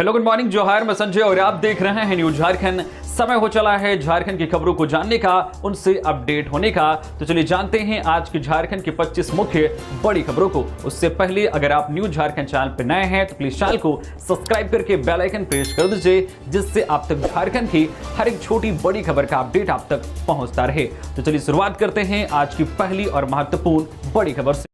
Hello, good morning, जोहार। मैं संजय और आप देख रहे हैं न्यूज झारखंड। समय हो चला है झारखंड की खबरों को जानने का, उनसे अपडेट होने का। तो चलिए जानते हैं आज की झारखंड की 25 मुख्य बड़ी खबरों को। उससे पहले अगर आप न्यूज झारखंड चैनल पर नए हैं तो प्लीज चैनल को सब्सक्राइब करके बेल आइकन प्रेस कर दीजिए, जिससे आप तक झारखंड की हर एक छोटी बड़ी खबर का अपडेट आप तक पहुंचता रहे। तो चलिए शुरुआत करते हैं आज की पहली और महत्वपूर्ण बड़ी खबर से।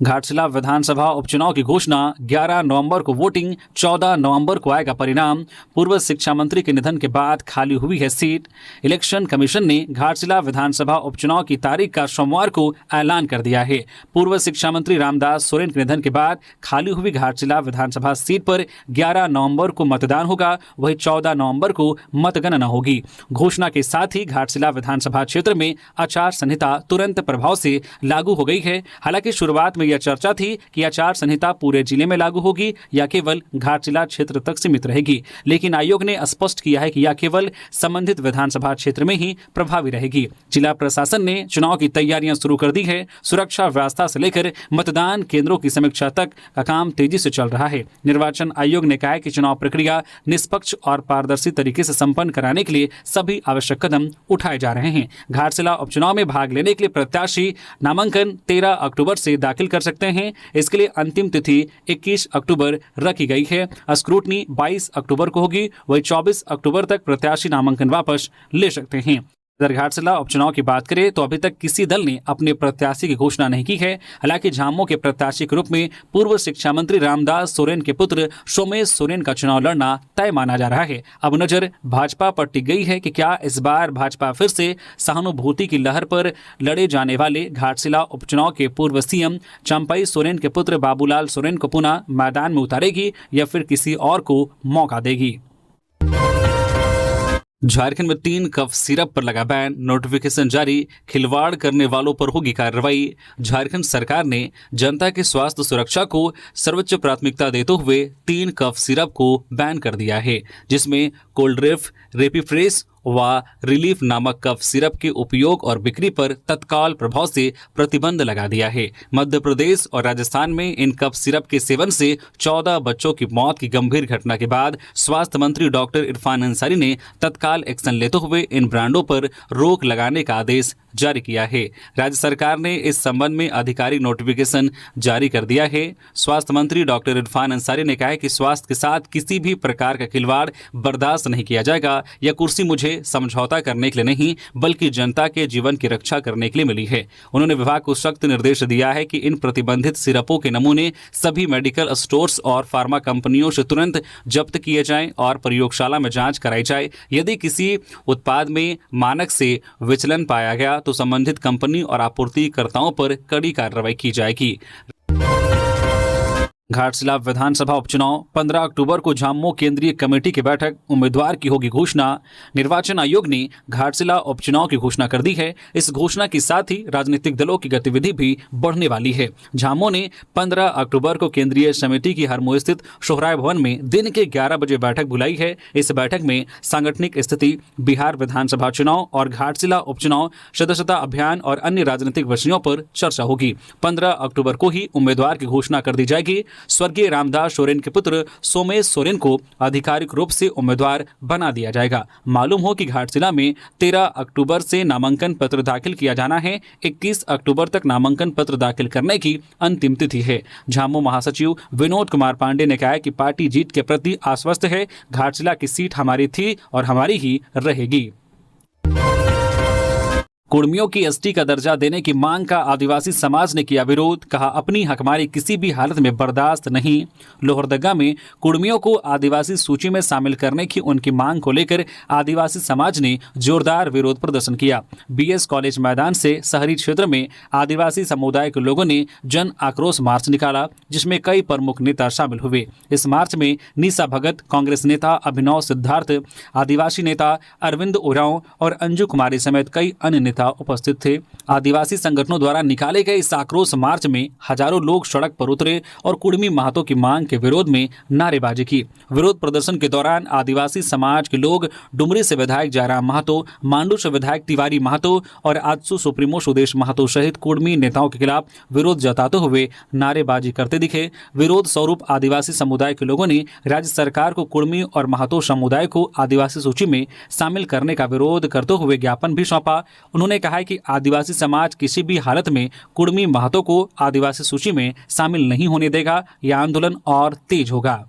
घाटशिला विधानसभा उपचुनाव की घोषणा 11 नवंबर को वोटिंग, 14 नवंबर को आएगा परिणाम। पूर्व शिक्षा मंत्री के निधन के बाद खाली हुई है सीट। इलेक्शन कमीशन ने घाटशिला विधानसभा उपचुनाव की तारीख का सोमवार को ऐलान कर दिया है। पूर्व शिक्षा मंत्री रामदास सोरेन के निधन के बाद खाली हुई घाटशिला विधानसभा सीट पर 11 नवंबर को मतदान होगा, वही 14 नवंबर को मतगणना होगी। घोषणा के साथ ही घाटशिला विधानसभा क्षेत्र में आचार संहिता तुरंत प्रभाव से लागू हो गई है। हालांकि शुरुआत में यह चर्चा थी कि आचार संहिता पूरे जिले में लागू होगी या केवल घाटशिला क्षेत्र तक सीमित रहेगी, लेकिन आयोग ने स्पष्ट किया है कि यह केवल संबंधित विधानसभा क्षेत्र में ही प्रभावी रहेगी। जिला प्रशासन ने चुनाव की तैयारियां शुरू कर दी है। सुरक्षा व्यवस्था से लेकर मतदान केंद्रों की समीक्षा तक का काम तेजी से चल रहा है। निर्वाचन आयोग ने कहा है कि चुनाव प्रक्रिया निष्पक्ष और पारदर्शी तरीके से संपन्न कराने के लिए सभी आवश्यक कदम उठाए जा रहे हैं। घाटशिला उपचुनाव में भाग लेने के लिए प्रत्याशी नामांकन 13 अक्टूबर से दाखिल कर सकते हैं। इसके लिए अंतिम तिथि 21 अक्टूबर रखी गई है। स्क्रूटनी 22 अक्टूबर को होगी, वही 24 अक्टूबर तक प्रत्याशी नामांकन वापस ले सकते हैं। इधर घाटशिला उपचुनाव की बात करें तो अभी तक किसी दल ने अपने प्रत्याशी की घोषणा नहीं की है। हालांकि झामुमो के प्रत्याशी के रूप में पूर्व शिक्षा मंत्री रामदास सोरेन के पुत्र सोमेश सोरेन का चुनाव लड़ना तय माना जा रहा है। अब नजर भाजपा पर टिक गई है कि क्या इस बार भाजपा फिर से सहानुभूति की लहर पर लड़े जाने वाले घाटशिला उपचुनाव के पूर्व सीएम चंपई सोरेन के पुत्र बाबूलाल सोरेन को पुनः मैदान में उतारेगी या फिर किसी और को मौका देगी। झारखंड में 3 कफ सिरप पर लगा बैन, नोटिफिकेशन जारी, खिलवाड़ करने वालों पर होगी कार्रवाई। झारखंड सरकार ने जनता के स्वास्थ्य सुरक्षा को सर्वोच्च प्राथमिकता देते हुए 3 कफ सिरप को बैन कर दिया है, जिसमें कोल्ड्रिफ, रेपीफ्रेश व रिलीफ नामक कफ सिरप के उपयोग और बिक्री पर तत्काल प्रभाव से प्रतिबंध लगा दिया है। मध्य प्रदेश और राजस्थान में इन कफ सिरप के सेवन से 14 बच्चों की मौत की गंभीर घटना के बाद स्वास्थ्य मंत्री डॉक्टर इरफान अंसारी ने तत्काल एक्शन लेते हुए इन ब्रांडों पर रोक लगाने का आदेश जारी किया है। राज्य सरकार ने इस संबंध में आधिकारिक नोटिफिकेशन जारी कर दिया है। स्वास्थ्य मंत्री डॉक्टर इरफान अंसारी ने कहा है कि स्वास्थ्य के साथ किसी भी प्रकार का खिलवाड़ बर्दाश्त नहीं किया जाएगा। यह कुर्सी मुझे समझौता करने के लिए नहीं, बल्कि जनता के जीवन की रक्षा करने के लिए मिली है। उन्होंने विभाग को सख्त निर्देश दिया है कि इन प्रतिबंधित सिरपों के नमूने सभी मेडिकल स्टोर्स और फार्मा कंपनियों से तुरंत जब्त किए जाएं और प्रयोगशाला में जांच कराई जाए। यदि किसी उत्पाद में मानक से विचलन पाया गया तो संबंधित कंपनी और आपूर्तिकर्ताओं पर कड़ी कार्रवाई की जाएगी। घाटशिला विधानसभा उपचुनाव 15 अक्टूबर को झामुमो केंद्रीय कमेटी की बैठक, उम्मीदवार की होगी घोषणा। निर्वाचन आयोग ने घाटशिला उपचुनाव की घोषणा कर दी है। इस घोषणा के साथ ही राजनीतिक दलों की गतिविधि भी बढ़ने वाली है। झामुमो ने 15 अक्टूबर को केंद्रीय समिति की हरमो स्थित सोहराय भवन में दिन के 11 बजे बैठक बुलाई है। इस बैठक में सांगठनिक स्थिति, बिहार विधानसभा चुनाव और घाटशिला उपचुनाव, सदस्यता अभियान और अन्य राजनीतिक विषयों पर चर्चा होगी। 15 अक्टूबर को ही उम्मीदवार की घोषणा कर दी जाएगी। स्वर्गीय रामदास सोरेन के पुत्र सोमेश सोरेन को आधिकारिक रूप से उम्मीदवार बना दिया जाएगा। मालूम हो कि घाटशिला में 13 अक्टूबर से नामांकन पत्र दाखिल किया जाना है। 21 अक्टूबर तक नामांकन पत्र दाखिल करने की अंतिम तिथि है। झामुमो महासचिव विनोद कुमार पांडे ने कहा है कि पार्टी जीत के प्रति आश्वस्त है। घाटशिला की सीट हमारी थी और हमारी ही रहेगी। कुर्मियों की एसटी का दर्जा देने की मांग का आदिवासी समाज ने किया विरोध, कहा अपनी हकमारी किसी भी हालत में बर्दाश्त नहीं। लोहरदगा में कुर्मियों को आदिवासी सूची में शामिल करने की उनकी मांग को लेकर आदिवासी समाज ने जोरदार विरोध प्रदर्शन किया। बीएस कॉलेज मैदान से शहरी क्षेत्र में आदिवासी समुदाय के लोगों ने जन आक्रोश मार्च निकाला, जिसमें कई प्रमुख नेता शामिल हुए। इस मार्च में निशा भगत, कांग्रेस नेता अभिनव सिद्धार्थ, आदिवासी नेता अरविंद उरांव और अंजू कुमारी समेत कई अन्य नेता नेता उपस्थित थे। आदिवासी संगठनों द्वारा निकाले गए इस आक्रोश मार्च में हजारों लोग सड़क पर उतरे और कुर्मी महतो की मांग के विरोध में नारेबाजी की। विरोध प्रदर्शन के दौरान आदिवासी समाज के लोग डुमरी से विधायक जयराम महतो, मांडू से विधायक तिवारी महतो और आजसू सुप्रीमो सुदेश महतो सहित कुर्मी नेताओं के खिलाफ विरोध जताते हुए नारेबाजी करते दिखे। विरोध स्वरूप आदिवासी समुदाय के लोगों ने राज्य सरकार को कुर्मी और महतो समुदाय को आदिवासी सूची में शामिल करने का विरोध करते हुए ज्ञापन भी सौंपा। उन्होंने कहा कि आदिवासी समाज किसी भी हालत में कुर्मी महतो को आदिवासी सूची में शामिल नहीं होने देगा। यह आंदोलन और तेज होगा।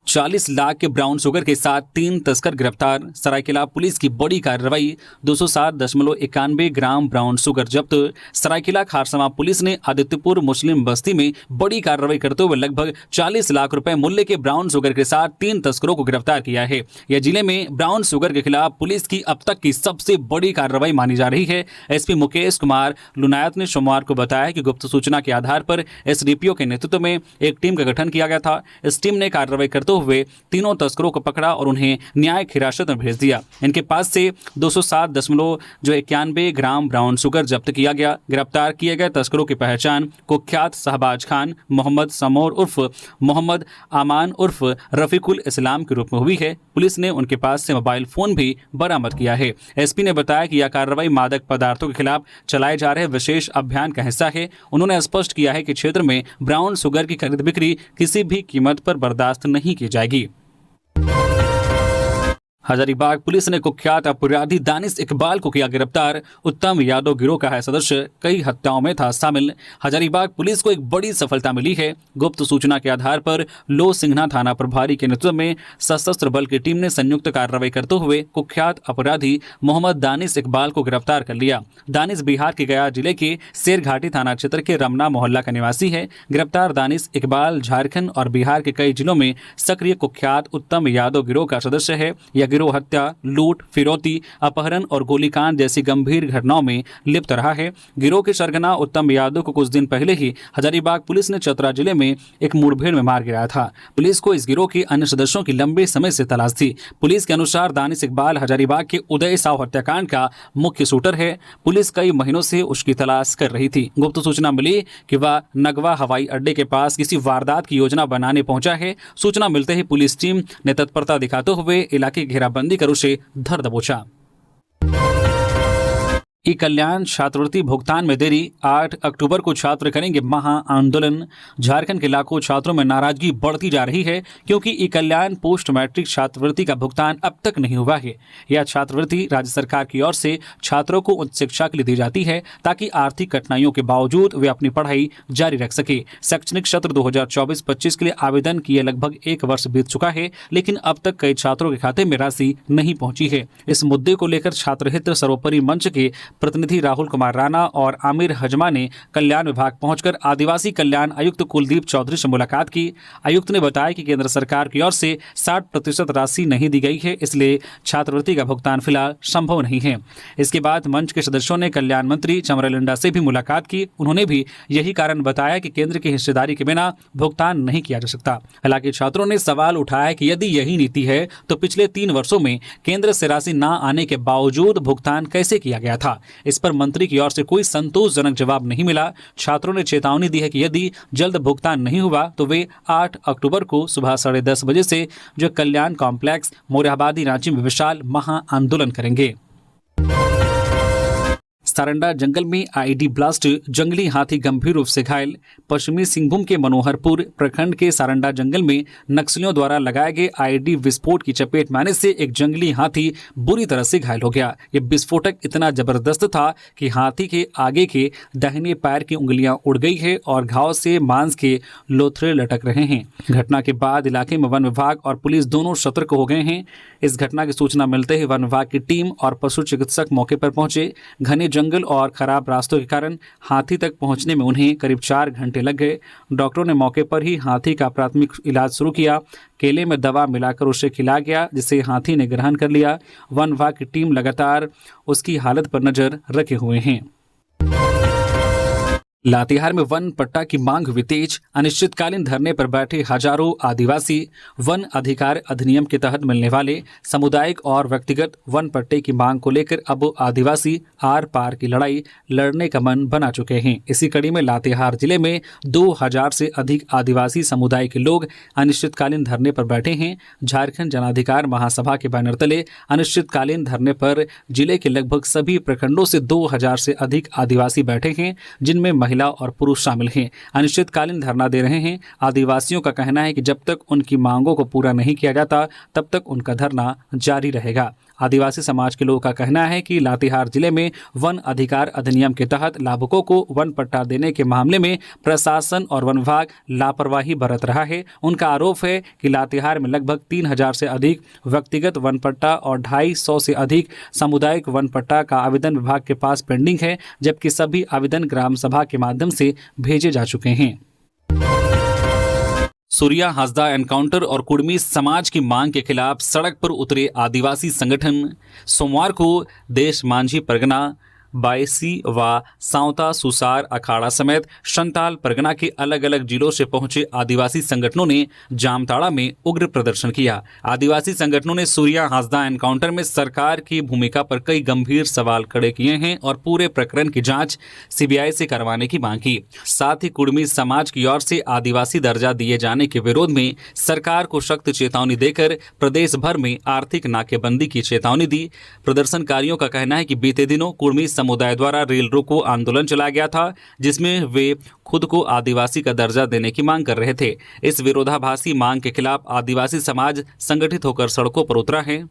40 लाख के ब्राउन शुगर के साथ 3 तस्कर गिरफ्तार। सरायकेला पुलिस की बड़ी कार्रवाई। 207.91 ग्राम ब्राउन शुगर जब्त। सरायकेला खारसमा पुलिस ने आदित्यपुर मुस्लिम बस्ती में बड़ी कार्रवाई करते हुए लगभग 40 लाख रुपए मूल्य के ब्राउन शुगर के साथ 3 तस्करों को गिरफ्तार किया है। यह जिले में ब्राउन शुगर के खिलाफ पुलिस की अब तक की सबसे बड़ी कार्रवाई मानी जा रही है। एसपी मुकेश कुमार लुनायत ने सोमवार को बताया कि गुप्त सूचना के आधार पर एसडीपीओ के नेतृत्व में एक टीम का गठन किया गया था। इस टीम ने कार्रवाई करते हुए तीनों तस्करों को पकड़ा और उन्हें न्यायिक हिरासत में भेज दिया। इनके पास से 207.91 ग्राम ब्राउन शुगर जब्त किया गया। गिरफ्तार किए गए तस्करों की पहचान कुख्यात शहबाज खान, मोहम्मद समोर उर्फ मोहम्मद आमान उर्फ रफीकुल इस्लाम के रूप में हुई है। पुलिस ने उनके पास से मोबाइल फोन भी बरामद किया है। एसपी ने बताया कि यह कार्रवाई मादक पदार्थों के खिलाफ चलाए जा रहे विशेष अभियान का हिस्सा है। उन्होंने स्पष्ट किया है कि क्षेत्र में ब्राउन शुगर की खरीद बिक्री किसी भी कीमत पर बर्दाश्त नहीं की जाएगी। हजारीबाग पुलिस ने कुख्यात अपराधी दानिश इकबाल को किया गिरफ्तार। उत्तम यादव गिरोह का है सदस्य, कई हत्याओं में था शामिल। हजारीबाग पुलिस को एक बड़ी सफलता मिली है। गुप्त सूचना के आधार पर लो सिंघना थाना प्रभारी के नेतृत्व में सशस्त्र बल की टीम ने संयुक्त कार्रवाई करते हुए कुख्यात अपराधी मोहम्मद दानिश इकबाल को गिरफ्तार कर लिया। दानिश बिहार के गया जिले के शेरघाटी थाना क्षेत्र के रमना मोहल्ला का निवासी है। गिरफ्तार दानिश इकबाल झारखंड और बिहार के कई जिलों में सक्रिय कुख्यात उत्तम यादव गिरोह का सदस्य है। यह गिरोह हत्या, लूट, फिरौती, अपहरण और गोलीकांड जैसी गंभीर घटनाओं में लिप्त रहा है। गिरोह के सरगना उत्तम यादव को कुछ दिन पहले ही हजारीबाग पुलिस ने चतरा जिले में एक मुठभेड़ में मार गिराया था। पुलिस को इस गिरोह के अन्य सदस्यों की लंबे समय से तलाश थी। पुलिस के अनुसार दानिश इकबाल हजारीबाग के उदय साव हत्याकांड का मुख्य शूटर है। पुलिस कई महीनों से उसकी तलाश कर रही थी। गुप्त सूचना मिली कि वह नगवा हवाई अड्डे के पास किसी वारदात की योजना बनाने पहुंचा है। सूचना मिलते ही पुलिस टीम ने तत्परता दिखाते हुए इलाके की घेराबंदी कर उसे धर दबोचा। ई कल्याण छात्रवृत्ति भुगतान में देरी। 8 अक्टूबर को छात्र करेंगे महा आंदोलन। झारखंड के लाखों छात्रों में नाराजगी बढ़ती जा रही है क्योंकि ई कल्याण पोस्ट मैट्रिक छात्रवृत्ति का भुगतान अब तक नहीं हुआ है। यह छात्रवृत्ति राज्य सरकार की ओर से छात्रों को उच्च शिक्षा के लिए दी जाती है ताकि आर्थिक कठिनाइयों के बावजूद वे अपनी पढ़ाई जारी रख सके। शैक्षणिक सत्र 2024-25 के लिए आवेदन किए लगभग 1 वर्ष बीत चुका है, लेकिन अब तक कई छात्रों के खाते में राशि नहीं पहुंची है। इस मुद्दे को लेकर छात्रहित सर्वोपरि मंच के प्रतिनिधि राहुल कुमार राणा और आमिर हजमा ने कल्याण विभाग पहुंचकर आदिवासी कल्याण आयुक्त कुलदीप चौधरी से मुलाकात की। आयुक्त ने बताया कि केंद्र सरकार की ओर से 60% राशि नहीं दी गई है, इसलिए छात्रवृत्ति का भुगतान फिलहाल संभव नहीं है। इसके बाद मंच के सदस्यों ने कल्याण मंत्री चमरालिंडा से भी मुलाकात की। उन्होंने भी यही कारण बताया कि केंद्र की हिस्सेदारी के बिना भुगतान नहीं किया जा सकता। हालांकि छात्रों ने सवाल उठाया कि यदि यही नीति है तो पिछले 3 वर्षों में केंद्र से राशि न आने के बावजूद भुगतान कैसे किया गया था। इस पर मंत्री की ओर से कोई संतोषजनक जवाब नहीं मिला। छात्रों ने चेतावनी दी है कि यदि जल्द भुगतान नहीं हुआ तो वे 8 अक्टूबर को सुबह 10:30 बजे से जो कल्याण कॉम्प्लेक्स मोरहाबादी रांची में विशाल महा आंदोलन करेंगे। सारंडा जंगल में आईडी ब्लास्ट, जंगली हाथी गंभीर रूप से घायल। पश्चिमी सिंहभूम के मनोहरपुर प्रखंड के सारंडा जंगल में नक्सलियों द्वारा लगाए गए आईडी विस्फोट की चपेट में आने से एक जंगली हाथी बुरी तरह से घायल हो गया। ये विस्फोटक इतना जबरदस्त था कि हाथी के आगे के दाहिने पैर की उंगलियां उड़ गई है और घाव से मांस के लोथड़े लटक रहे हैं। घटना के बाद इलाके में वन विभाग और पुलिस दोनों सतर्क हो गए हैं। इस घटना की सूचना मिलते ही वन विभाग की टीम और पशु चिकित्सक मौके पर पहुंचे। घने जंगल और खराब रास्तों के कारण हाथी तक पहुंचने में उन्हें करीब 4 घंटे लग गए। डॉक्टरों ने मौके पर ही हाथी का प्राथमिक इलाज शुरू किया। केले में दवा मिलाकर उसे खिलाया गया, जिसे हाथी ने ग्रहण कर लिया। वन विभाग की टीम लगातार उसकी हालत पर नजर रखे हुए हैं। लातेहार में वन पट्टा की मांग हुई तेज। अनिश्चितकालीन धरने पर बैठे हजारों आदिवासी वन अधिकार अधिनियम के तहत मिलने वाले सामुदायिक और व्यक्तिगत वन पट्टे की मांग को लेकर अब आदिवासी आर पार की लड़ाई लड़ने का मन बना चुके हैं। इसी कड़ी में लातेहार जिले में 2000 से अधिक आदिवासी समुदाय के लोग अनिश्चितकालीन धरने पर बैठे हैं। झारखंड जन अधिकार महासभा के बैनर तले अनिश्चितकालीन धरने पर जिले के लगभग सभी प्रखंडों से 2000 से अधिक आदिवासी बैठे हैं, जिनमें महिला और पुरुष शामिल हैं। अनिश्चितकालीन धरना दे रहे हैं। आदिवासियों का कहना है कि जब तक उनकी मांगों को पूरा नहीं किया जाता तब तक उनका धरना जारी रहेगा। आदिवासी समाज के लोगों का कहना है कि लातेहार जिले में वन अधिकार अधिनियम के तहत लाभुकों को वन पट्टा देने के मामले में प्रशासन और वन विभाग लापरवाही बरत रहा है। उनका आरोप है कि लातेहार में लगभग 3000 से अधिक व्यक्तिगत वन पट्टा और 250 से अधिक सामुदायिक वन पट्टा का आवेदन विभाग के पास पेंडिंग है, जबकि सभी आवेदन ग्राम सभा के माध्यम से भेजे जा चुके हैं। सूर्या हासदा एनकाउंटर और कुड़मी समाज की मांग के खिलाफ सड़क पर उतरे आदिवासी संगठन। सोमवार को देश मांझी परगना, बायसी व सावता सुसार अखाड़ा समेत संताल परगना के अलग अलग जिलों से पहुंचे आदिवासी संगठनों ने जामताड़ा में उग्र प्रदर्शन किया। आदिवासी संगठनों ने सूर्या हासदा एनकाउंटर में सरकार की भूमिका पर कई गंभीर सवाल खड़े किए हैं और पूरे प्रकरण की जांच सीबीआई से करवाने की मांग की। साथ ही कुड़मी समाज की ओर से आदिवासी दर्जा दिए जाने के विरोध में सरकार को सख्त चेतावनी देकर प्रदेश भर में आर्थिक नाकेबंदी की चेतावनी दी। प्रदर्शनकारियों का कहना है कि बीते दिनों कुड़मी समुदाय द्वारा रेल रोको आंदोलन चलाया गया था, जिसमें वे खुद को आदिवासी का दर्जा देने की मांग कर रहे थे। इस विरोधाभासी मांग के खिलाफ आदिवासी समाज संगठित होकर सड़कों पर उतरा है।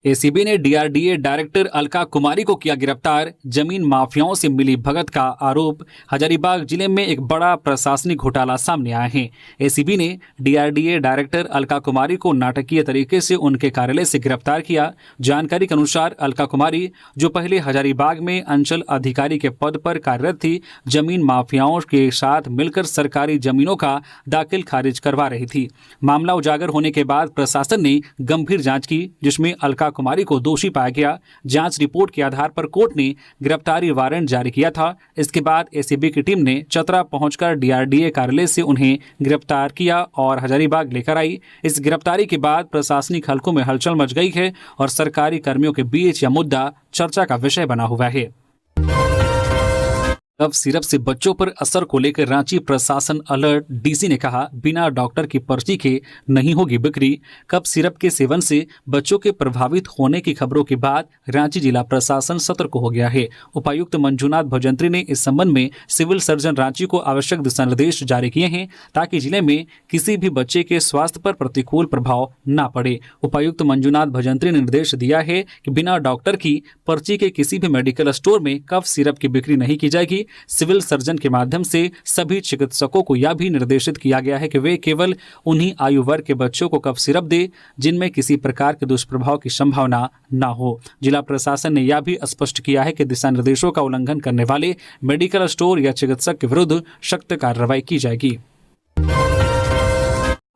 एसीबी ने डीआरडीए डायरेक्टर अलका कुमारी को किया गिरफ्तार। जमीन माफियाओं से मिली भगत का आरोप। हजारीबाग जिले में एक बड़ा प्रशासनिक घोटाला सामने आया है। एसीबी ने डीआरडीए डायरेक्टर अलका कुमारी को नाटकीय तरीके से उनके कार्यालय से गिरफ्तार किया। जानकारी के अनुसार अलका कुमारी, जो पहले हजारीबाग में अंचल अधिकारी के पद पर कार्यरत थी, जमीन माफियाओं के साथ मिलकर सरकारी जमीनों का दाखिल खारिज करवा रही थी। मामला उजागर होने के बाद प्रशासन ने गंभीर जांच की, जिसमें अलका कुमारी को दोषी पाया गया। जांच रिपोर्ट के आधार पर कोर्ट ने गिरफ्तारी वारंट जारी किया था। इसके बाद एसीबी की टीम ने चतरा पहुंचकर डीआरडीए कार्यालय से उन्हें गिरफ्तार किया और हजारीबाग लेकर आई। इस गिरफ्तारी के बाद प्रशासनिक हलकों में हलचल मच गई है और सरकारी कर्मियों के बीच यह मुद्दा चर्चा का विषय बना हुआ है। कफ सिरप से बच्चों पर असर को लेकर रांची प्रशासन अलर्ट। डीसी ने कहा, बिना डॉक्टर की पर्ची के नहीं होगी बिक्री। कफ सिरप के सेवन से बच्चों के प्रभावित होने की खबरों के बाद रांची जिला प्रशासन सतर्क हो गया है। उपायुक्त मंजूनाथ भजंत्री ने इस संबंध में सिविल सर्जन रांची को आवश्यक दिशा निर्देश जारी किए हैं, ताकि जिले में किसी भी बच्चे के स्वास्थ्य पर प्रतिकूल प्रभाव न पड़े। उपायुक्त मंजूनाथ भजंत्री ने निर्देश दिया है कि बिना डॉक्टर की पर्ची के किसी भी मेडिकल स्टोर में कफ सिरप की बिक्री नहीं की जाएगी। सिविल सर्जन के माध्यम से सभी चिकित्सकों को यह भी निर्देशित किया गया है कि वे केवल उन्हीं आयु वर्ग के बच्चों को कफ सिरप दे जिनमें किसी प्रकार के दुष्प्रभाव की संभावना न हो। जिला प्रशासन ने यह भी स्पष्ट किया है कि दिशा निर्देशों का उल्लंघन करने वाले मेडिकल स्टोर या चिकित्सक के विरुद्ध सख्त कार्रवाई की जाएगी।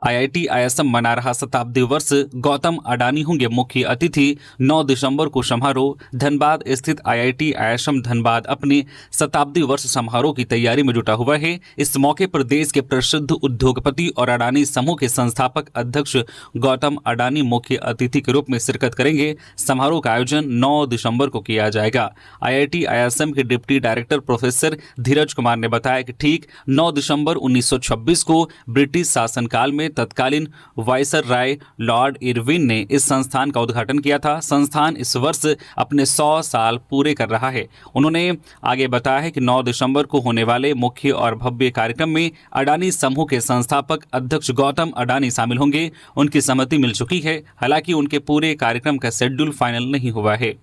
आईआईटी आईएसएम मना रहा शताब्दी वर्ष। गौतम अडानी होंगे मुख्य अतिथि। 9 दिसंबर को समारोह। धनबाद स्थित आईआईटी आईएसएम धनबाद अपने शताब्दी वर्ष समारोह की तैयारी में जुटा हुआ है। इस मौके पर देश के प्रसिद्ध उद्योगपति और अडानी समूह के संस्थापक अध्यक्ष गौतम अडानी मुख्य अतिथि के रूप में शिरकत करेंगे। समारोह का आयोजन 9 दिसंबर को किया जाएगा। आईआईटी आईएसएम के डिप्टी डायरेक्टर प्रोफेसर धीरज कुमार ने बताया कि ठीक 9 दिसंबर 1926 को ब्रिटिश शासनकाल में तत्कालीन वायसर राय लॉर्ड इरविन ने इस संस्थान का उद्घाटन किया था। संस्थान इस वर्ष अपने 100 साल पूरे कर रहा है। उन्होंने आगे बताया है कि 9 दिसंबर को होने वाले मुख्य और भव्य कार्यक्रम में अडानी समूह के संस्थापक अध्यक्ष गौतम अडानी शामिल होंगे। उनकी सहमति मिल चुकी है, हालांकि उनके पूरे कार्यक्रम का शेड्यूल फाइनल नहीं हुआ है।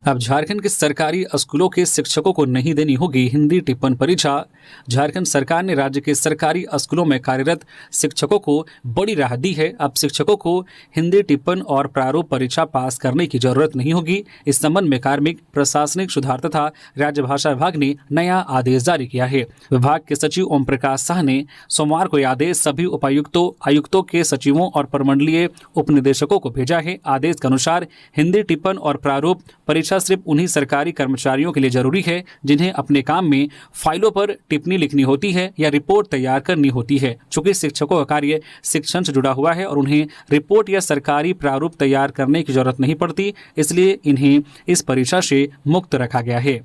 अब झारखंड के सरकारी स्कूलों के शिक्षकों को नहीं देनी होगी हिंदी टिप्पण परीक्षा। झारखंड सरकार ने राज्य के सरकारी स्कूलों में कार्यरत शिक्षकों को बड़ी राहत दी है। अब शिक्षकों को हिंदी टिप्पण और प्रारूप परीक्षा पास करने की जरूरत नहीं होगी। इस संबंध में कार्मिक प्रशासनिक सुधार तथा राज्य भाषा विभाग ने नया आदेश जारी किया है। विभाग के सचिव ओम प्रकाश शाह ने सोमवार को यह आदेश सभी उपायुक्तों, आयुक्तों के सचिवों और प्रमंडलीय उपनिदेशकों को भेजा है। आदेश के अनुसार हिंदी टिप्पण और प्रारूप परीक्षा परीक्षा सिर्फ उन्हीं सरकारी कर्मचारियों के लिए जरूरी है जिन्हें अपने काम में फाइलों पर टिप्पणी लिखनी होती है या रिपोर्ट तैयार करनी होती है। चूंकि शिक्षकों का कार्य शिक्षण से जुड़ा हुआ है और उन्हें रिपोर्ट या सरकारी प्रारूप तैयार करने की जरूरत नहीं पड़ती, इसलिए इन्हें इस परीक्षा से मुक्त रखा गया है।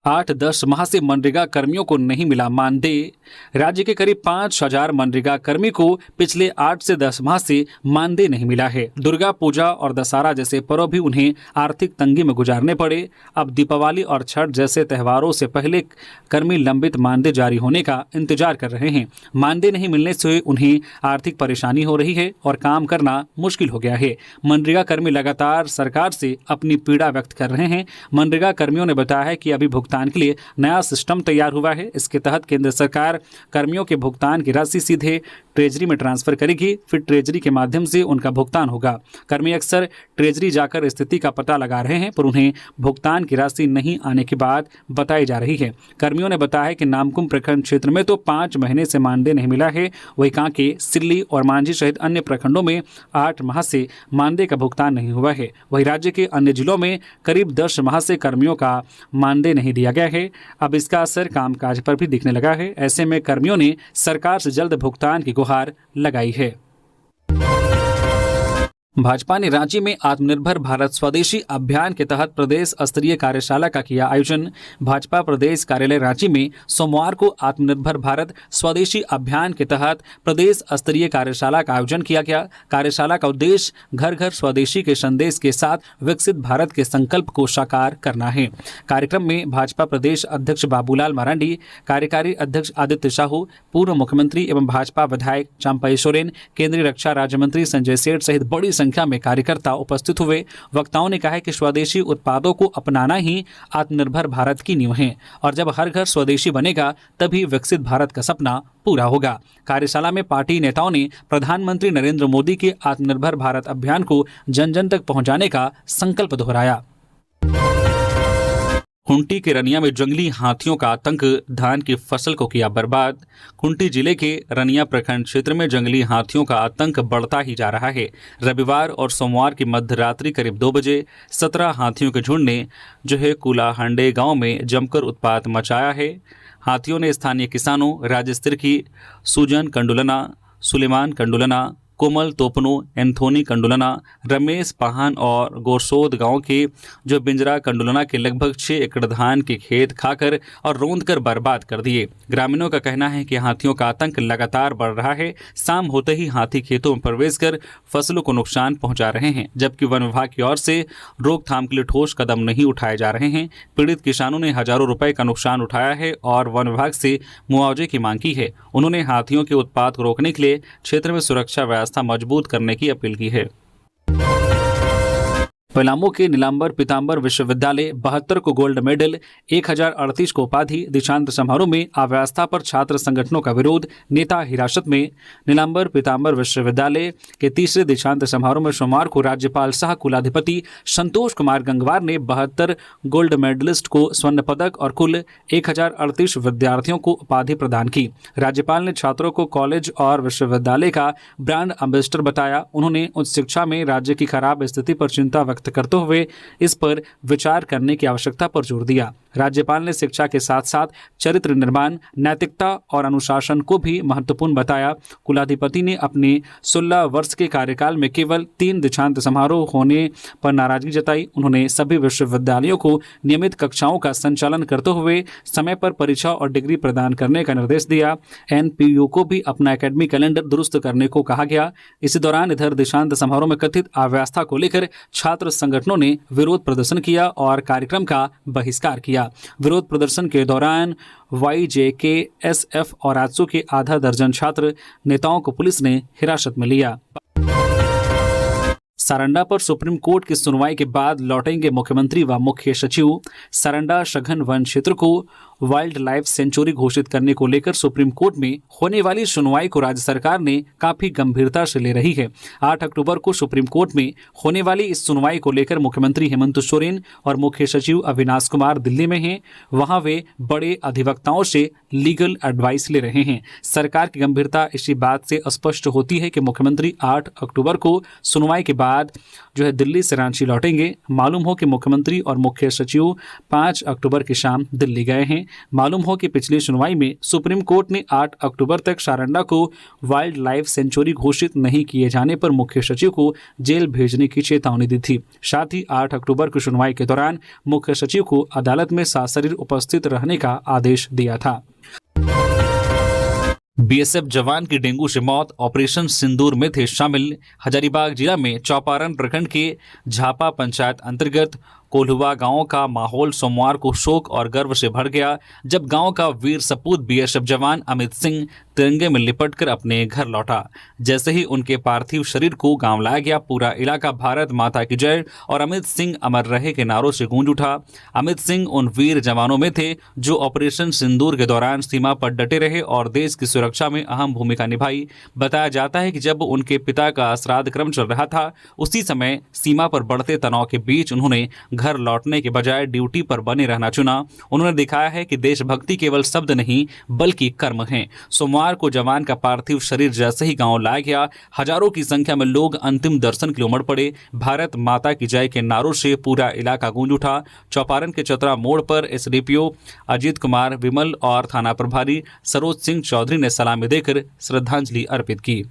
8-10 माह से मनरेगा कर्मियों को नहीं मिला मानदेय। राज्य के करीब 5,000 मनरेगा कर्मी को पिछले 8 से 10 माह से मानदेय नहीं मिला है। दुर्गा पूजा और दशहरा जैसे पर्व भी उन्हें आर्थिक तंगी में गुजारने पड़े। अब दीपावली और छठ जैसे त्योहारों से पहले कर्मी लंबित मानदेय जारी होने का इंतजार कर रहे हैं। मानदेय नहीं मिलने से उन्हें आर्थिक परेशानी हो रही है और काम करना मुश्किल हो गया है। मनरेगा कर्मी लगातार सरकार से अपनी पीड़ा व्यक्त कर रहे हैं। मनरेगा कर्मियों ने बताया है कि अभी भुगतान के लिए नया सिस्टम तैयार हुआ है। इसके तहत केंद्र सरकार कर्मियों के भुगतान की राशि सीधे ट्रेजरी में ट्रांसफर करेगी, फिर ट्रेजरी के माध्यम से उनका भुगतान होगा। कर्मी अक्सर ट्रेजरी जाकर स्थिति का पता लगा रहे हैं, पर उन्हें भुगतान की राशि नहीं आने की बात बताई जा रही है। कर्मियों ने बताया है कि नामकुम प्रखंड क्षेत्र में तो 5 महीने से मानदेय नहीं मिला है। वहीं कांके, सिल्ली और मांझी सहित अन्य प्रखंडों में 8 माह से मानदेय का भुगतान नहीं हुआ है। वहीं राज्य के अन्य जिलों में करीब 10 माह से कर्मियों का मानदेय नहीं दिया गया है। अब इसका असर कामकाज पर भी दिखने लगा है। ऐसे में कर्मियों ने सरकार से जल्द भुगतान की गुहार लगाई है। भाजपा ने रांची में आत्मनिर्भर भारत स्वदेशी अभियान के तहत प्रदेश स्तरीय कार्यशाला का किया आयोजन। भाजपा प्रदेश कार्यालय रांची में सोमवार को आत्मनिर्भर भारत स्वदेशी अभियान के तहत प्रदेश स्तरीय कार्यशाला का आयोजन किया गया। कार्यशाला का उद्देश्य घर घर स्वदेशी के संदेश के साथ विकसित भारत के संकल्प को साकार करना है। कार्यक्रम में भाजपा प्रदेश अध्यक्ष बाबूलाल मरांडी, कार्यकारी अध्यक्ष आदित्य साहू, पूर्व मुख्यमंत्री एवं भाजपा विधायक चंपई सोरेन, केंद्रीय रक्षा राज्य मंत्री संजय सेठ सहित बड़ी संख्या में कार्यकर्ता उपस्थित हुए। वक्ताओं ने कहा है कि स्वदेशी उत्पादों को अपनाना ही आत्मनिर्भर भारत की नींव है और जब हर घर स्वदेशी बनेगा तभी विकसित भारत का सपना पूरा होगा। कार्यशाला में पार्टी नेताओं ने प्रधानमंत्री नरेंद्र मोदी के आत्मनिर्भर भारत अभियान को जन जन तक पहुंचाने का संकल्प दोहराया। खूंटी के रनिया में जंगली हाथियों का आतंक, धान की फसल को किया बर्बाद। खूंटी जिले के रनिया प्रखंड क्षेत्र में जंगली हाथियों का आतंक बढ़ता ही जा रहा है। रविवार और सोमवार की मध्य रात्रि करीब 2 बजे 17 हाथियों के झुंड ने कुलाहंडे गांव में जमकर उत्पात मचाया है। हाथियों ने स्थानीय किसानों राजस्थिर की सुजन कंडुलना, सुलेमान कंडुलना, कोमल तोपनो, एंथोनी कंडुलना, रमेश पाहन और गोरसोद गांव के जो बिंजरा कंडुलना के लगभग 6 एकड़ धान के खेत खाकर और रौंद कर बर्बाद कर दिए। ग्रामीणों का कहना है कि हाथियों का आतंक लगातार बढ़ रहा है। शाम होते ही हाथी खेतों में प्रवेश कर फसलों को नुकसान पहुंचा रहे हैं, जबकि वन विभाग की ओर से रोकथाम के लिए ठोस कदम नहीं उठाए जा रहे हैं। पीड़ित किसानों ने हजारों रुपए का नुकसान उठाया है और वन विभाग से मुआवजे की मांग की है। उन्होंने हाथियों के उत्पात को रोकने के लिए क्षेत्र में सुरक्षा व्यवस्था मजबूत करने की अपील की है। पलामू के नीलांबर पीतांबर विश्वविद्यालय 72 को गोल्ड मेडल, 1038 को उपाधि। दीक्षांत समारोह में अव्यवस्था पर छात्र संगठनों का विरोध, नेता हिरासत में। नीलांबर पीतांबर विश्वविद्यालय के तीसरे दीक्षांत समारोह में सोमवार को राज्यपाल सह कुलाधिपति संतोष कुमार गंगवार ने 72 गोल्ड मेडलिस्ट को स्वर्ण पदक और कुल 1038 विद्यार्थियों को उपाधि प्रदान की। राज्यपाल ने छात्रों को कॉलेज और विश्वविद्यालय का ब्रांड एम्बेसडर बताया। उन्होंने उच्च शिक्षा में राज्य की खराब स्थिति पर चिंता व्यक्त करते हुए इस पर विचार करने की आवश्यकता पर जोर दिया। राज्यपाल ने शिक्षा के साथ साथ चरित्र निर्माण, नैतिकता और अनुशासन को भी महत्वपूर्ण बताया। कुलाधिपति ने अपने 16 वर्ष के कार्यकाल में केवल 3 दीक्षांत समारोह होने पर नाराजगी जताई। उन्होंने सभी विश्वविद्यालयों को नियमित कक्षाओं का संचालन करते हुए समय पर परीक्षा और डिग्री प्रदान करने का निर्देश दिया। एनपीयू को भी अपना एकेडमिक कैलेंडर दुरुस्त करने को कहा गया। इसी दौरान इधर दीक्षांत समारोह में कथित अव्यवस्था को लेकर छात्र संगठनों ने विरोध प्रदर्शन किया और कार्यक्रम का बहिष्कार किया। विरोध प्रदर्शन के दौरान YJKSF और आजसू के आधा दर्जन छात्र नेताओं को पुलिस ने हिरासत में लिया। सारंडा पर सुप्रीम कोर्ट की सुनवाई के बाद लौटेंगे मुख्यमंत्री व मुख्य सचिव। सारंडा सघन वन क्षेत्र को वाइल्ड लाइफ सेंचुरी घोषित करने को लेकर सुप्रीम कोर्ट में होने वाली सुनवाई को राज्य सरकार ने काफी गंभीरता से ले रही है। 8 अक्टूबर को सुप्रीम कोर्ट में होने वाली इस सुनवाई को लेकर मुख्यमंत्री हेमंत सोरेन और मुख्य सचिव अविनाश कुमार दिल्ली में हैं। वहां वे बड़े अधिवक्ताओं से लीगल एडवाइस ले रहे हैं। सरकार की गंभीरता इसी बात से स्पष्ट होती है कि मुख्यमंत्री 8 अक्टूबर को सुनवाई के बाद दिल्ली से रांची लौटेंगे। मालूम हो कि मुख्यमंत्री और मुख्य सचिव 5 अक्टूबर की शाम दिल्ली गए हैं। मालूम हो कि पिछली सुनवाई में सुप्रीम कोर्ट ने 8 अक्टूबर तक सारंडा को वाइल्ड लाइफ सेंचुरी घोषित नहीं किए जाने पर मुख्य सचिव को जेल भेजने की चेतावनी दी थी। साथ ही 8 अक्टूबर की सुनवाई के दौरान मुख्य सचिव को अदालत में सशरीर उपस्थित रहने का आदेश दिया था। बीएसएफ जवान की डेंगू से मौत, ऑपरेशन सिंदूर में थे शामिल। हजारीबाग जिला में चौपारण प्रखंड के झापा पंचायत अंतर्गत कोल्हुआ गांव का माहौल सोमवार को शोक और गर्व से भर गया जब गांव का वीर सपूत बीएसएफ जवान अमित सिंह तिरंगे में लिपटकर अपने घर लौटा। जैसे ही उनके पार्थिव शरीर को गांव लाया गया, पूरा इलाका भारत माता की जय और अमित सिंह अमर रहे के नारों से गूंज उठा। अमित सिंह उन वीर जवानों में थे जो ऑपरेशन सिंदूर के दौरान सीमा पर डटे रहे और देश की सुरक्षा में अहम भूमिका निभाई। बताया जाता है कि जब उनके पिता का श्राद्ध क्रम चल रहा था, उसी समय सीमा पर बढ़ते तनाव के बीच उन्होंने घर लौटने के बजाय ड्यूटी पर बने रहना चुना। उन्होंने दिखाया है कि देशभक्ति केवल शब्द नहीं बल्कि कर्म है। सोमवार को जवान का पार्थिव शरीर जैसे ही गांव लाया गया, हजारों की संख्या में लोग अंतिम दर्शन के लिए उमड़ पड़े। भारत माता की जय के नारों से पूरा इलाका गूंज उठा। चौपारण के चतरा मोड़ पर एसडीपीओ अजीत कुमार विमल और थाना प्रभारी सरोज सिंह चौधरी ने सलामी देकर श्रद्धांजलि अर्पित की।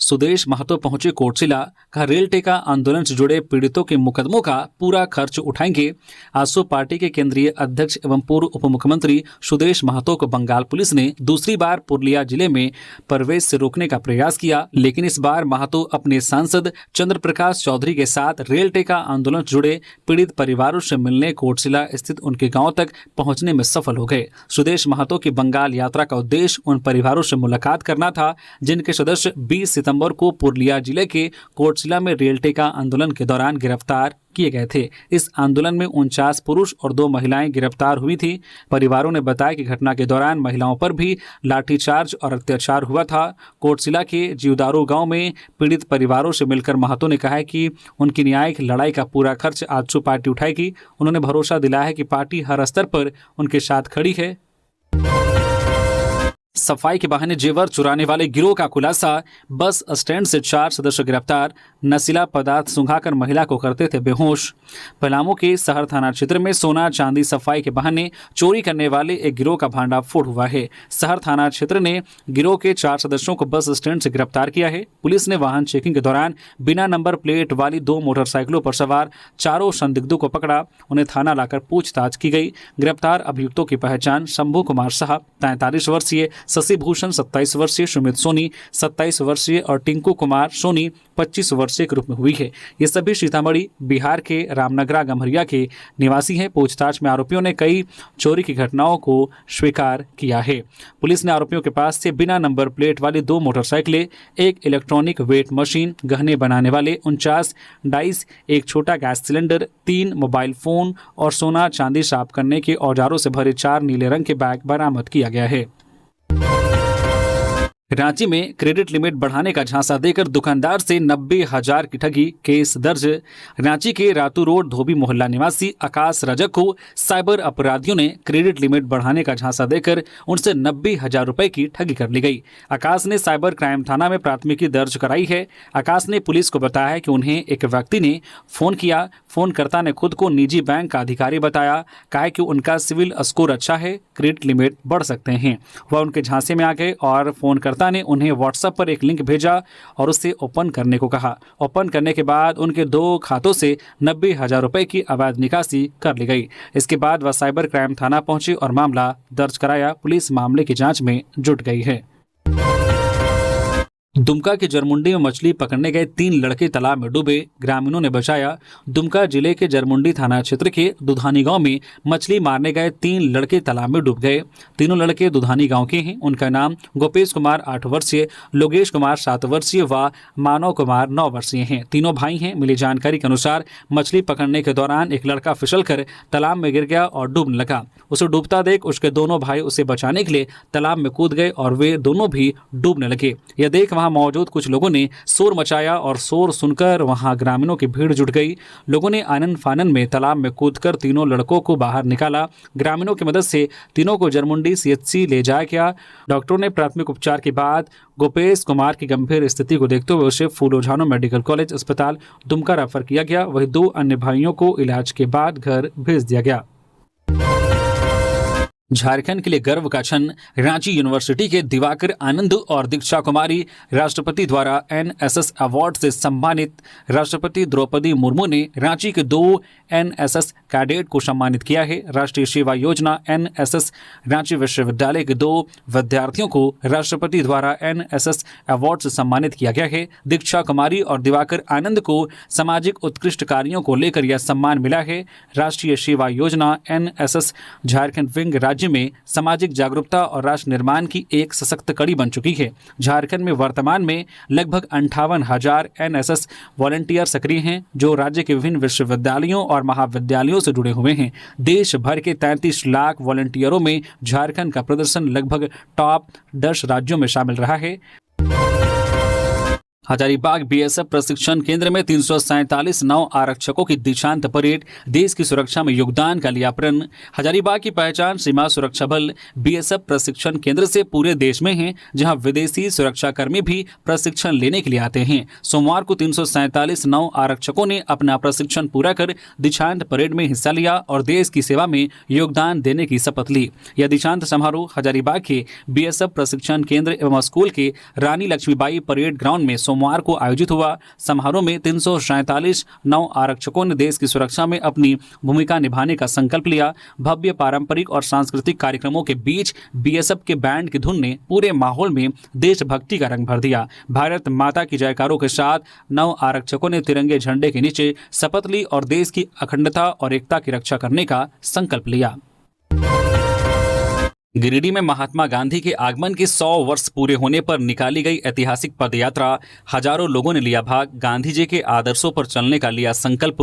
सुदेश महतो पहुंचे कोटशिला, कहा रेल टेका आंदोलन से जुड़े पीड़ितों के मुकदमों का पूरा खर्च उठाएंगे। आजसू पार्टी के केंद्रीय अध्यक्ष एवं पूर्व उप मुख्यमंत्री सुदेश महतो को बंगाल पुलिस ने दूसरी बार पुरुलिया जिले में प्रवेश से रोकने का प्रयास किया, लेकिन इस बार महतो अपने सांसद चंद्र प्रकाश चौधरी के साथ रेल टेका आंदोलन से जुड़े पीड़ित परिवारों से मिलने कोटशिला स्थित उनके गाँव तक पहुँचने में सफल हो गए। सुदेश महतो की बंगाल यात्रा का उद्देश्य उन परिवारों से मुलाकात करना था जिनके सदस्य 20 सितंबर को पुरुलिया जिले के कोटशिला में रेल टेका आंदोलन के दौरान गिरफ्तार किए गए थे। इस आंदोलन में 49 पुरुष और 2 महिलाएं गिरफ्तार हुई थी। परिवारों ने बताया कि घटना के दौरान महिलाओं पर भी लाठीचार्ज और अत्याचार हुआ था। कोटशिला के जीवदारू गांव में पीड़ित परिवारों से मिलकर महतो ने कहा है कि उनकी न्यायिक लड़ाई का पूरा खर्च आजसू पार्टी उठाएगी। उन्होंने भरोसा दिलाया है कि पार्टी हर स्तर पर उनके साथ खड़ी है। सफाई के बहाने जेवर चुराने वाले गिरोह का खुलासा, बस स्टैंड से 4 सदस्य गिरफ्तार। नशीला पदार्थ सुंघाकर महिला को करते थे बेहोश। पलामू के शहर थाना क्षेत्र में सोना चांदी सफाई के बहाने चोरी करने वाले एक गिरोह का भांडाफोड़ हुआ है। शहर थाना क्षेत्र ने गिरोह के 4 सदस्यों को बस स्टैंड से गिरफ्तार किया है। पुलिस ने वाहन चेकिंग के दौरान बिना नंबर प्लेट वाली 2 मोटरसाइकिलों पर सवार 4 संदिग्धों को पकड़ा। उन्हें थाना लाकर पूछताछ की गई। गिरफ्तार अभियुक्तों की पहचान शंभू कुमार साहब 43 वर्षीय, शशि भूषण 27 वर्षीय, सुमित सोनी 27 वर्षीय और टिंकू कुमार सोनी 25 वर्षीय के रूप में हुई है। ये सभी सीतामढ़ी बिहार के रामनगरा गम्हरिया के निवासी हैं। पूछताछ में आरोपियों ने कई चोरी की घटनाओं को स्वीकार किया है। पुलिस ने आरोपियों के पास से बिना नंबर प्लेट वाली 2 मोटरसाइकिलें, एक इलेक्ट्रॉनिक वेट मशीन, गहने बनाने वाले 49 डाइस, एक छोटा गैस सिलेंडर, 3 मोबाइल फोन और सोना चांदी साफ करने के औजारों से भरे 4 नीले रंग के बैग बरामद किया गया है। रांची में क्रेडिट लिमिट बढ़ाने का झांसा देकर दुकानदार से 90,000 की ठगी, केस दर्ज। रांची के रातू रोड धोबी मोहल्ला निवासी आकाश रजक को साइबर अपराधियों ने क्रेडिट लिमिट बढ़ाने का झांसा देकर उनसे 90,000 रुपए की ठगी कर ली गई। आकाश ने साइबर क्राइम थाना में प्राथमिकी दर्ज कराई है। आकाश ने पुलिस को बताया है कि उन्हें एक व्यक्ति ने फोन किया। फोनकर्ता ने खुद को निजी बैंक का अधिकारी बताया, कहा कि उनका सिविल स्कोर अच्छा है, क्रेडिट लिमिट बढ़ सकते हैं। वह उनके झांसे में आ गए और फोनकर्ता ने उन्हें व्हाट्सएप पर एक लिंक भेजा और उसे ओपन करने को कहा। ओपन करने के बाद उनके 2 खातों से 90,000 रुपए की अवैध निकासी कर ली गई। इसके बाद वह साइबर क्राइम थाना पहुंचे और मामला दर्ज कराया। पुलिस मामले की जांच में जुट गई है। दुमका के जरमुंडी में मछली पकड़ने गए 3 लड़के तालाब में डूबे, ग्रामीणों ने बचाया। दुमका जिले के जरमुंडी थाना क्षेत्र के दुधानी गांव में मछली मारने गए 3 लड़के तालाब में डूब गए। तीनों लड़के दुधानी गांव के हैं। उनका नाम गोपेश कुमार 8 वर्षीय, लोगेश कुमार 7 वर्षीय व मानव कुमार 9 वर्षीय हैं। तीनों भाई हैं। मिली जानकारी के अनुसार मछली पकड़ने के दौरान एक लड़का फिसलकर तालाब में गिर गया और डूबने लगा। उसे डूबता देख उसके दोनों भाई उसे बचाने के लिए तालाब में कूद गए और वे दोनों भी डूबने लगे। यह देख वहां मौजूद कुछ लोगों ने शोर मचाया और शोर सुनकर वहां ग्रामीणों की भीड़ जुट गई। लोगों ने आनन फानन में तालाब में कूदकर तीनों लड़कों को बाहर निकाला। ग्रामीणों की मदद से तीनों को जरमुंडी CHC ले जाया गया। डॉक्टरों ने प्राथमिक उपचार के बाद गोपेश कुमार की गंभीर स्थिति को देखते हुए उसे फूलोझानो मेडिकल कॉलेज अस्पताल दुमका रेफर किया गया। वहीं 2 अन्य भाइयों को इलाज के बाद घर भेज दिया गया। झारखंड के लिए गर्व का क्षण, रांची यूनिवर्सिटी के दिवाकर आनंद और दीक्षा कुमारी राष्ट्रपति द्वारा NSS अवार्ड से सम्मानित। राष्ट्रपति द्रौपदी मुर्मू ने रांची के 2 NSS कैडेट को सम्मानित किया है। राष्ट्रीय सेवा योजना NSS रांची विश्वविद्यालय के 2 विद्यार्थियों को राष्ट्रपति द्वारा NSS अवार्ड से सम्मानित किया गया है। दीक्षा कुमारी और दिवाकर आनंद को सामाजिक उत्कृष्ट कार्यों को लेकर यह सम्मान मिला है। राष्ट्रीय सेवा योजना NSS झारखंड विंग राज्य में सामाजिक जागरूकता और राष्ट्र निर्माण की एक सशक्त कड़ी बन चुकी है। झारखंड में वर्तमान में लगभग 58,000 NSS वॉलंटियर सक्रिय हैं, जो राज्य के विभिन्न विश्वविद्यालयों और महाविद्यालयों से जुड़े हुए हैं। देश भर के 33 लाख वॉलंटियरों में झारखंड का प्रदर्शन लगभग टॉप 10 राज्यों में शामिल रहा है। हजारीबाग BSF प्रशिक्षण केंद्र में 347 नव आरक्षकों की दीक्षांत परेड, देश की सुरक्षा में योगदान का लिया प्रण। हजारीबाग की पहचान सीमा सुरक्षा बल BSF प्रशिक्षण केंद्र से पूरे देश में है, जहां विदेशी सुरक्षाकर्मी भी प्रशिक्षण लेने के लिए आते हैं। सोमवार को 347 नव आरक्षकों ने अपना प्रशिक्षण पूरा कर दीक्षांत परेड में हिस्सा लिया और देश की सेवा में योगदान देने की शपथ ली। यह दीक्षांत समारोह हजारीबाग के BSF प्रशिक्षण केंद्र एवं स्कूल के रानी लक्ष्मीबाई परेड ग्राउंड में सोमवार को आयोजित हुआ। समारोह में 347 नव आरक्षकों ने देश की सुरक्षा में अपनी भूमिका निभाने का संकल्प लिया। भव्य पारंपरिक और सांस्कृतिक कार्यक्रमों के बीच BSF के बैंड की धुन ने पूरे माहौल में देशभक्ति का रंग भर दिया। भारत माता की जयकारों के साथ नव आरक्षकों ने तिरंगे झंडे के नीचे शपथ ली और देश की अखंडता और एकता की रक्षा करने का संकल्प लिया। गिरिडीह में महात्मा गांधी के आगमन के 100 वर्ष पूरे होने पर निकाली गई ऐतिहासिक पदयात्रा, हजारों लोगों ने लिया भाग। गांधी जी के आदर्शों पर चलने का लिया संकल्प।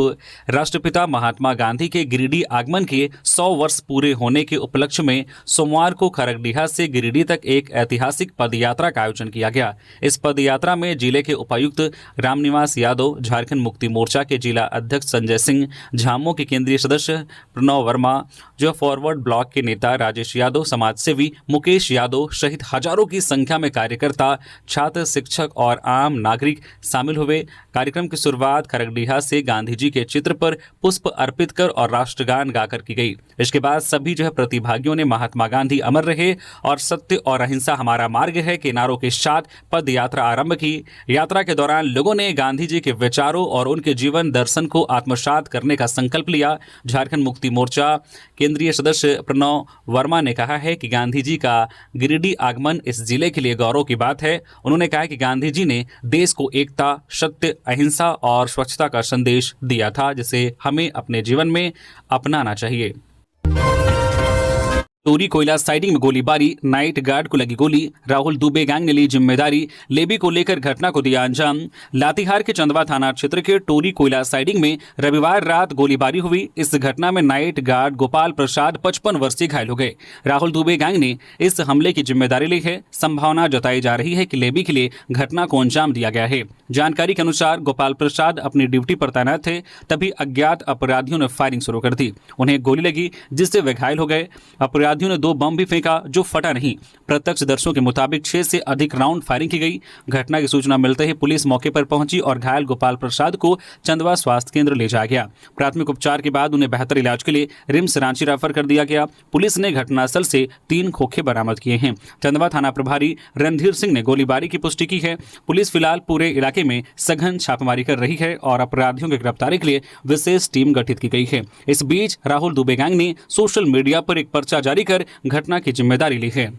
राष्ट्रपिता महात्मा गांधी के गिरिडीह आगमन के 100 वर्ष पूरे होने के उपलक्ष्य में सोमवार को खरगडीहा से गिरिडीह तक एक ऐतिहासिक पदयात्रा का आयोजन किया गया। इस पदयात्रा में जिले के उपायुक्त रामनिवास यादव, झारखंड मुक्ति मोर्चा के जिला अध्यक्ष संजय सिंह, झामो के केंद्रीय सदस्य प्रणव वर्मा, जो फॉरवर्ड ब्लॉक के नेता राजेश यादव, समाजसेवी मुकेश यादव सहित हजारों की संख्या में कार्यकर्ता, छात्र, शिक्षक और आम नागरिक शामिल हुए। कार्यक्रम की शुरुआत खरगडीहा से गांधी जी के चित्र पर पुष्प अर्पित कर और राष्ट्रगान गाकर की गई। इसके बाद सभी प्रतिभागियों ने महात्मा गांधी अमर रहे और सत्य और अहिंसा हमारा मार्ग है के नारों के साथ पद यात्रा आरंभ की। यात्रा के दौरान लोगों ने गांधी जी के विचारों और उनके जीवन दर्शन को आत्मसात करने का संकल्प लिया। झारखंड मुक्ति मोर्चा केंद्रीय सदस्य प्रणव वर्मा ने कहा है कि गांधी जी का गिरिडीह आगमन इस जिले के लिए गौरव की बात है। उन्होंने कहा कि गांधी जी ने देश को एकता, सत्य, अहिंसा और स्वच्छता का संदेश दिया था, जिसे हमें अपने जीवन में अपनाना चाहिए। टोरी कोयला साइडिंग में गोलीबारी, नाइट गार्ड को लगी गोली, राहुल दुबे गैंग ने ली जिम्मेदारी, लेबी को लेकर घटना को दिया अंजाम। लातेहार के चंदवा थाना क्षेत्र के टोरी कोयला साइडिंग में रविवार रात गोलीबारी हुई। इस घटना में नाइट गार्ड गोपाल प्रसाद 55 वर्षीय घायल हो गए। राहुल दुबे गैंग ने इस हमले की जिम्मेदारी ली है। संभावना जताई जा रही है कि लेबी के लिए घटना को अंजाम दिया गया है। जानकारी के अनुसार गोपाल प्रसाद अपनी ड्यूटी पर तैनात थे, तभी अज्ञात अपराधियों ने फायरिंग शुरू कर दी। उन्हें गोली लगी, जिससे वे घायल हो गए। अपराधियों ने 2 बम भी फेंका, जो फटा नहीं। प्रत्यक्षदर्शियों के मुताबिक 6 से अधिक राउंड फायरिंग की गई। घटना की सूचना मिलते ही पुलिस मौके पर पहुंची और घायल गोपाल प्रसाद को चंदवा स्वास्थ्य केंद्र ले जाया गया। प्राथमिक उपचार के बाद उन्हें बेहतर इलाज के लिए रिम्स रांची रेफर कर दिया गया। पुलिस ने घटनास्थल से 3 खोखे बरामद किए हैं। चंदवा थाना प्रभारी रणधीर सिंह ने गोलीबारी की पुष्टि की है। पुलिस फिलहाल पूरे इलाके में सघन छापेमारी कर रही है और अपराधियों की गिरफ्तारी के लिए विशेष टीम गठित की गई है। इस बीच राहुल दुबे गैंग ने सोशल मीडिया पर एक पर्चा जारी कर घटना की जिम्मेदारी ली है।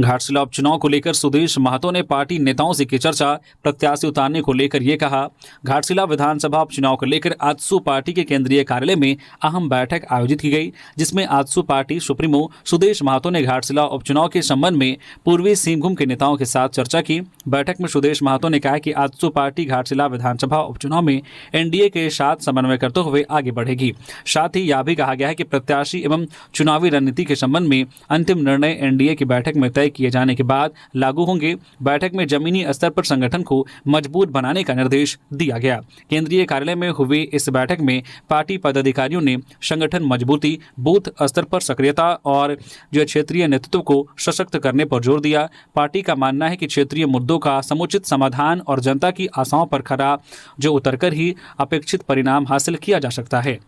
घाटशिला उपचुनाव को लेकर सुदेश महतो ने पार्टी नेताओं से की चर्चा, प्रत्याशी उतारने को लेकर ये कहा। घाटशिला विधानसभा उपचुनाव को लेकर आजसू पार्टी के केंद्रीय कार्यालय में अहम बैठक आयोजित की गई, जिसमें आजसू पार्टी सुप्रीमो सुदेश महतो ने घाटशिला उपचुनाव के संबंध में पूर्वी सिंहभूम के नेताओं के साथ चर्चा की। बैठक में सुदेश महतो ने कहा कि आजसू पार्टी घाटशिला विधानसभा उपचुनाव में एनडीए के साथ समन्वय करते हुए आगे बढ़ेगी। साथ ही यह भी कहा गया है कि प्रत्याशी एवं चुनावी रणनीति के संबंध में अंतिम निर्णय एनडीए की बैठक में तय किए जाने के बाद लागू होंगे। बैठक में जमीनी स्तर पर संगठन को मजबूत बनाने का निर्देश दिया गया। केंद्रीय कार्यालय में हुई इस बैठक में पार्टी पदाधिकारियों ने संगठन मजबूती, बूथ स्तर पर सक्रियता और जो क्षेत्रीय नेतृत्व को सशक्त करने पर जोर दिया। पार्टी का मानना है कि क्षेत्रीय मुद्दों का समुचित समाधान और जनता की आशाओं पर खरा जो उतरकर ही अपेक्षित परिणाम हासिल किया जा सकता है।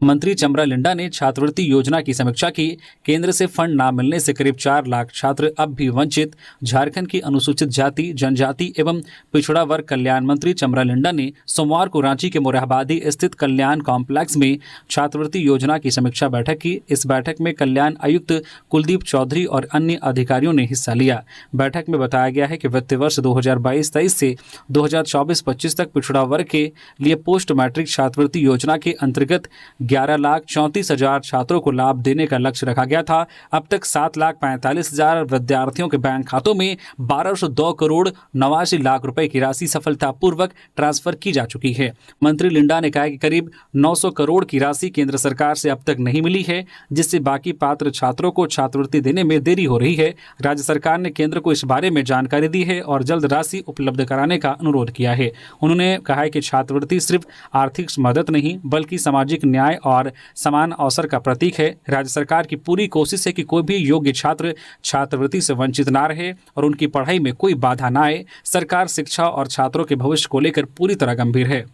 मंत्री चमरा लिंडा ने छात्रवृत्ति योजना की समीक्षा की। केंद्र से फंड न मिलने से करीब 4 लाख छात्र अब भी वंचित। झारखंड की अनुसूचित जाति, जनजाति एवं पिछड़ा वर्ग कल्याण मंत्री चमरा लिंडा ने सोमवार को रांची के मोरहाबादी स्थित कल्याण कॉम्प्लेक्स में छात्रवृत्ति योजना की समीक्षा बैठक की। इस बैठक में कल्याण आयुक्त कुलदीप चौधरी और अन्य अधिकारियों ने हिस्सा लिया। बैठक में बताया गया है कि वित्तीय वर्ष 2022-23 से 2024-25 तक पिछड़ा वर्ग के लिए पोस्ट मैट्रिक छात्रवृत्ति योजना के अंतर्गत 11,34,000 छात्रों को लाभ देने का लक्ष्य रखा गया था। अब तक 7,45,000 विद्यार्थियों के बैंक खातों में 1202 करोड़ 89 लाख रुपए की राशि सफलतापूर्वक ट्रांसफर की जा चुकी है। मंत्री लिंडा ने कहा कि करीब 900 करोड़ की राशि केंद्र सरकार से अब तक नहीं मिली है, जिससे बाकी पात्र छात्रों को छात्रवृत्ति देने में देरी हो रही है। राज्य सरकार ने केंद्र को इस बारे में जानकारी दी है और जल्द राशि उपलब्ध कराने का अनुरोध किया है। उन्होंने कहा है कि छात्रवृत्ति सिर्फ आर्थिक मदद नहीं बल्कि सामाजिक न्याय और समान अवसर का प्रतीक है। राज्य सरकार की पूरी कोशिश है कि कोई भी योग्य छात्र छात्रवृत्ति से वंचित ना रहे और उनकी पढ़ाई में कोई बाधा ना आए। सरकार शिक्षा और छात्रों के भविष्य को लेकर पूरी तरह गंभीर है।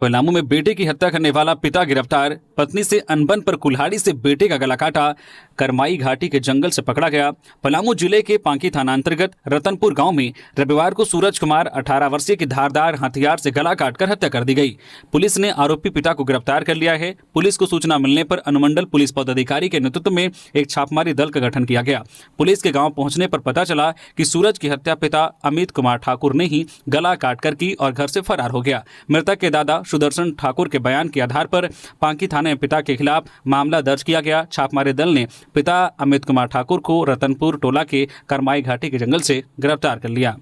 पलामू में बेटे की हत्या करने वाला पिता गिरफ्तार। पत्नी से अनबन पर कुल्हाड़ी से बेटे का गला काटा, करमाई घाटी के जंगल से पकड़ा गया। पलामू जिले के पांकी थाना अंतर्गत रतनपुर गांव में रविवार को सूरज कुमार 18 वर्षीय की धारदार हथियार से गला काटकर हत्या कर दी गई। पुलिस ने आरोपी पिता को गिरफ्तार कर लिया है। पुलिस को सूचना मिलने पर अनुमंडल पुलिस पदाधिकारी के नेतृत्व में एक छापामारी दल का गठन किया गया। पुलिस के गाँव पहुंचने पर पता चला कि सूरज की हत्या पिता अमित कुमार ठाकुर ने ही गला काटकर की और घर से फरार हो गया। मृतक के दादा सुदर्शन ठाकुर के बयान के आधार पर पांकी थाने में पिता के खिलाफ मामला दर्ज किया गया। छापामारी दल ने पिता अमित कुमार ठाकुर को रतनपुर टोला के करमाई घाटी के जंगल से गिरफ्तार कर लिया।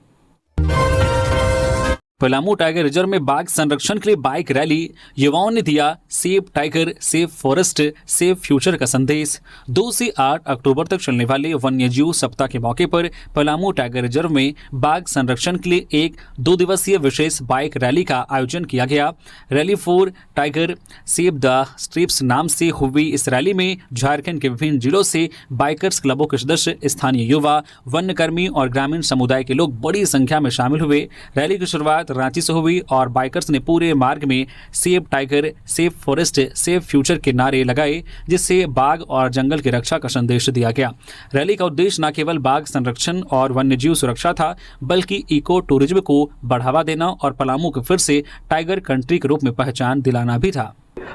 पलामू टाइगर रिजर्व में बाघ संरक्षण के लिए बाइक रैली। युवाओं ने दिया save tiger, save forest, save future का संदेश। 2 से 8 अक्टूबर तक चलने वाले वन्यजीव सप्ताह के मौके पर पलामू टाइगर रिजर्व में बाघ संरक्षण के लिए एक 2 दिवसीय विशेष बाइक रैली का आयोजन किया गया। Rally for tiger save the strips नाम से हुई इस रैली में झारखंड के विभिन्न जिलों से बाइकर्स क्लबों के सदस्य, स्थानीय युवा, वन्यकर्मी और ग्रामीण समुदाय के लोग बड़ी संख्या में शामिल हुए। रैली की शुरुआत रांची से हुई और बाइकर्स ने पूरे मार्ग में save tiger, save forest, save future के नारे लगाए, जिससे बाघ और जंगल की रक्षा का संदेश दिया गया। रैली का उद्देश्य न केवल बाघ संरक्षण और वन्यजीव सुरक्षा था, बल्कि इको टूरिज्म को बढ़ावा देना और पलामू को फिर से टाइगर कंट्री के रूप में पहचान दिलाना भी था।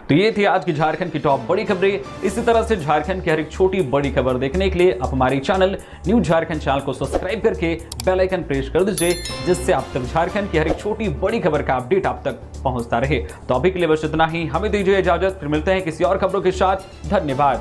तो ये थी आज की झारखंड की टॉप बड़ी खबरें। इसी तरह से झारखंड की हर एक छोटी बड़ी खबर देखने के लिए आप हमारे चैनल न्यूज झारखंड चैनल को सब्सक्राइब करके बेल आइकन प्रेस कर दीजिए, जिससे आप तक झारखंड की हर एक छोटी बड़ी खबर का अपडेट आप तक पहुंचता रहे। तो अभी के लिए बस इतना ही, हमें दीजिए इजाजत, फिर मिलते हैं किसी और खबरों के साथ। धन्यवाद।